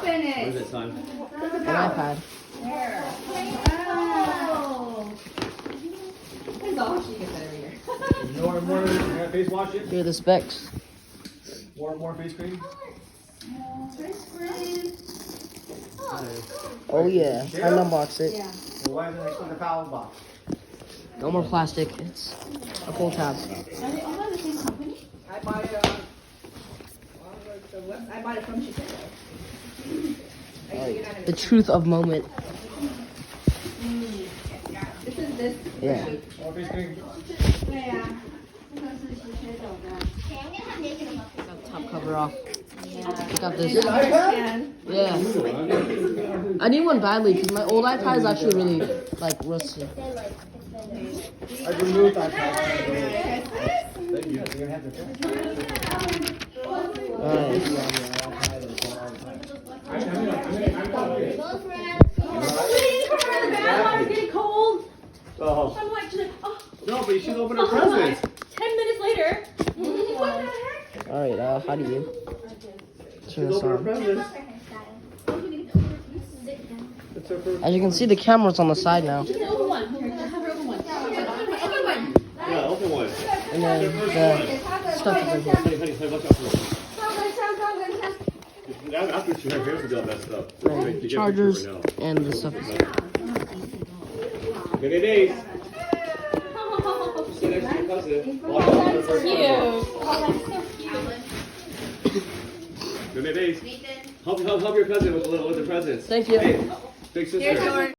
open it. What is it, son? An iPad. There. Wow. That's all she gets every year. More face wash it? Here are the specs. More face cream? Face cream. Oh yeah, time to unbox it. Yeah. Well, why is it next to the foul box? No more plastic. It's a full tab. Are they all by the same company? I buy I bought it from Chicago. Alright, the truth of moment. This is this. Yeah. More face cream? 对呀，这个是洗水手的。 Got top cover off. Yeah. Got this. And Yeah. I need one badly because my old iPad is actually really like rusty. I removed that. Thank you. You're gonna have to Alright. I'm getting cold. Oh. I'm like, she's like, oh. No, but you should open a present. 10 minutes later. What the heck? Alright, how do you turn this Open a on? present. It's her first. As you can see, the camera's on the side now. Just open one. Here, have her open one. Open one. Yeah, open one. And then the stuff is in here. Honey, watch out for it. After she had hair to do all that stuff. Right. You get a Chargers picture right and the stuff is in here. now. Good days. Sit next to your cousin. Watch out for the first one. Oh, that's so cute. Good days. Help your cousin with the presents. Thank you. Hey, big sister.